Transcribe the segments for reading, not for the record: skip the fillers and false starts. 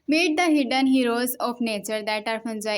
Meet the hidden heroes of nature that are fungi.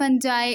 fungi,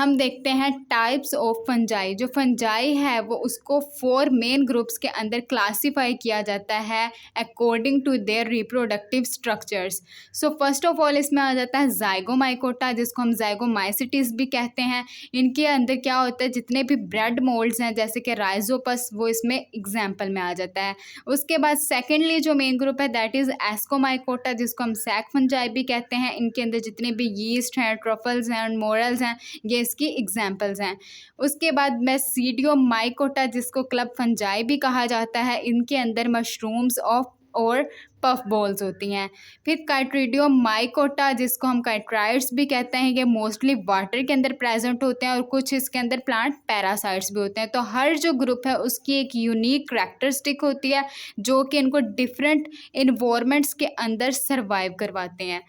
हम देखते हैं types of fungi. जो fungi है वो उसको 4 मेन ग्रुप्स के अंदर क्लासीफाई किया जाता है according to their reproductive structures. So first of all इसमें आ जाता है ज़ाइगोमाइकोटा, जिसको हम ज़ाइगोमाइसिटीज़ भी कहते हैं। इनके अंदर क्या होता है, जितने भी ब्रेड मोल्ड्स हैं जैसे कि राइजोपस, वो इसमें एग्जाम्पल में आ जाता है। उसके बाद सेकेंडली जो मेन ग्रुप है दैट इज़ एस्कोमाइकोटा, जिसको हम सैक फंजाई भी कहते हैं। इनके अंदर जितने भी यीस्ट हैं, ट्रफल्स हैं और मोरल्स हैं, ये इसकी एग्जाम्पल्स हैं। उसके बाद मेसीडियो माइकोटा, जिसको क्लब फंजाई भी कहा जाता है, इनके अंदर मशरूम्स ऑफ और पफ बॉल्स होती हैं। फिर काइट्रीडियो माइकोटा, जिसको हम काइट्राइड्स भी कहते हैं, ये मोस्टली वाटर के अंदर प्रेजेंट होते हैं और कुछ इसके अंदर प्लांट पैरासाइट्स भी होते हैं। तो हर जो ग्रुप है उसकी एक यूनिक करैक्टरिस्टिक होती है जो कि इनको डिफरेंट इन्वायरमेंट्स के अंदर सर्वाइव करवाते हैं।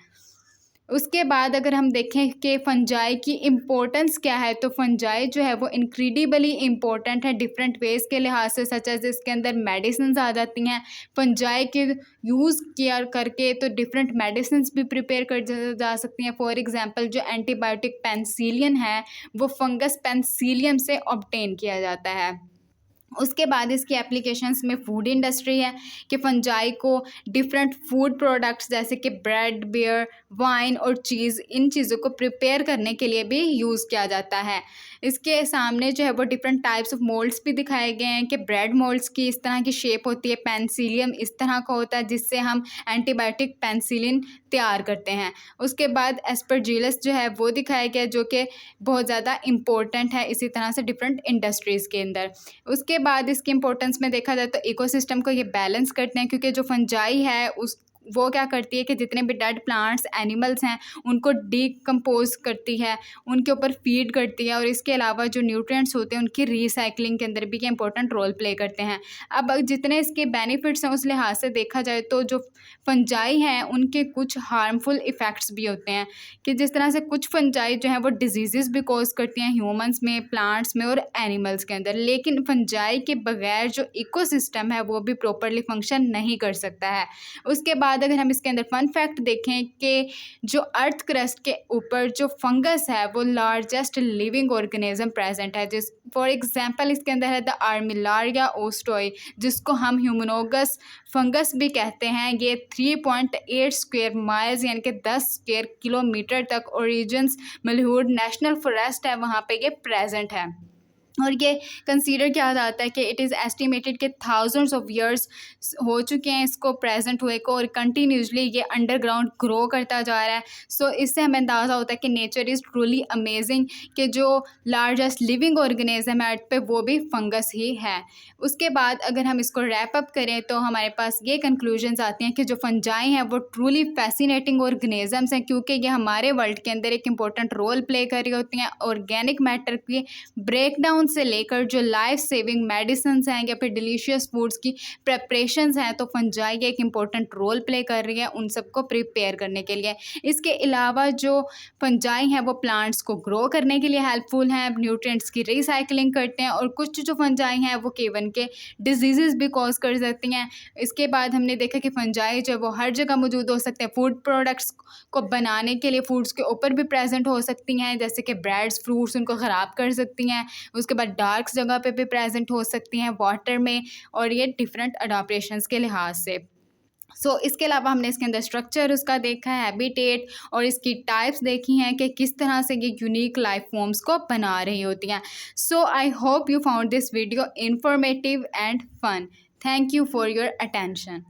उसके बाद अगर हम देखें कि फंजाई की इम्पोर्टेंस क्या है, तो फंजाई जो है वो इनक्रेडिबली इम्पोर्टेंट है डिफरेंट वेज़ के लिहाज से, सच एज इसके अंदर मेडिसिन आ जाती हैं। फंजाई के यूज़ किया करके तो डिफरेंट मेडिसिन भी प्रिपेयर कर जा सकती हैं। फॉर एग्जांपल जो एंटीबायोटिक पेनिसिलिन है वो फंगस पेनिसिलियम से ऑब्टेन किया जाता है। उसके बाद इसकी एप्लीकेशंस में फूड इंडस्ट्री है कि फंजाई को डिफरेंट फूड प्रोडक्ट्स जैसे कि ब्रेड, बियर, वाइन और चीज़, इन चीज़ों को प्रिपेयर करने के लिए भी यूज़ किया जाता है। इसके सामने जो है वो डिफरेंट टाइप्स ऑफ मोल्ड्स भी दिखाए गए हैं कि ब्रेड मोल्ड्स की इस तरह की शेप होती है, पेनिसिलियम इस तरह का होता है जिससे हम एंटीबायोटिक पेनिसिलिन तैयार करते हैं। उसके बाद एस्परजिलस जो है वो दिखाया गया जो कि बहुत ज़्यादा इम्पोर्टेंट है इसी तरह से डिफरेंट इंडस्ट्रीज़ के अंदर। उसके बाद इसकी इंपॉर्टेंस में देखा जाए तो इकोसिस्टम को ये बैलेंस करते हैं, क्योंकि जो फंजाई है वो क्या करती है कि जितने भी डेड प्लांट्स, एनिमल्स हैं उनको डीकम्पोज करती है, उनके ऊपर फीड करती है और इसके अलावा जो न्यूट्रिएंट्स होते हैं उनकी रीसाइकलिंग के अंदर भी ये इंपॉर्टेंट रोल प्ले करते हैं। अब जितने इसके बेनिफिट्स हैं उस लिहाज से देखा जाए तो जो फंजाई हैं उनके कुछ हार्मफुल इफ़ेक्ट्स भी होते हैं कि जिस तरह से कुछ फंजाई जो हैं वो डिजीज़ भी कॉज करती हैं ह्यूमंस में, प्लांट्स में और एनिमल्स के अंदर। लेकिन फंजाई के बगैर जो इकोसिस्टम है वो भी प्रॉपरली फंक्शन नहीं कर सकता है। उसके बाद अगर हम इसके अंदर फन फैक्ट देखें कि जो अर्थ क्रस्ट के ऊपर जो फंगस है वो लार्जेस्ट लिविंग ऑर्गेनिज्म प्रेजेंट है। जिस फॉर एग्जांपल इसके अंदर है द आर्मिलारिया ओस्टोई, जिसको हम ह्यूमनोगस फंगस भी कहते हैं। ये 3.8 स्क्वायर माइल्स यानी कि 10 स्क्वायर किलोमीटर तक ओरिजिन्स मलहूड नेशनल फॉरेस्ट है वहाँ पे ये प्रेजेंट है। और ये कंसीडर किया जाता है कि इट इज़ एस्टिमेटेड कि थाउजेंड्स ऑफ ईयर्स हो चुके हैं इसको प्रेजेंट हुए को और कंटिन्यूसली ये अंडरग्राउंड ग्रो करता जा रहा है। सो इससे हमें अंदाज़ा होता है कि नेचर इज़ ट्रूली अमेजिंग कि जो लार्जेस्ट लिविंग ऑर्गेनिज्म है अर्थ पे वो भी फंगस ही है। उसके बाद अगर हम इसको रैप अप करें तो हमारे पास ये कंक्लूजन्स आती हैं कि जो फंजाई हैं वो ट्रूली फैसिनेटिंग ऑर्गेनिजम्स हैं, क्योंकि ये हमारे वर्ल्ड के अंदर एक इंपॉर्टेंट रोल प्ले कर रही होती हैं। ऑर्गेनिक मैटर की ब्रेकडाउन से लेकर जो लाइफ सेविंग मेडिसिन हैं या फिर डिलीशियस फूड्स की प्रेपरेशंस हैं, तो फंजाई एक इंपॉर्टेंट रोल प्ले कर रही है उन सबको प्रिपेयर करने के लिए। इसके अलावा जो फंजाई हैं वो प्लांट्स को ग्रो करने के लिए हेल्पफुल हैं, न्यूट्रिएंट्स की रिसाइकलिंग करते हैं और कुछ जो फंजाई हैं वो केवन के डिजीज़ भी कॉज कर सकती हैं। इसके बाद हमने देखा कि फंजाई जो वो हर जगह मौजूद हो सकते हैं। फूड प्रोडक्ट्स को बनाने के लिए फूड्स के ऊपर भी प्रेजेंट हो सकती हैं, जैसे कि ब्रेड्स, फ्रूट्स उनको ख़राब कर सकती हैं। उसके बाद डार्क जगह पे भी प्रेजेंट हो सकती हैं वाटर में, और ये डिफरेंट अडाप्टेशंस के लिहाज से। इसके अलावा हमने इसके अंदर स्ट्रक्चर उसका देखा है, हैबिटेट और इसकी टाइप्स देखी हैं कि किस तरह से ये यूनिक लाइफ फॉर्म्स को बना रही होती हैं। I hope you found this video informative and fun. Thank you for your attention.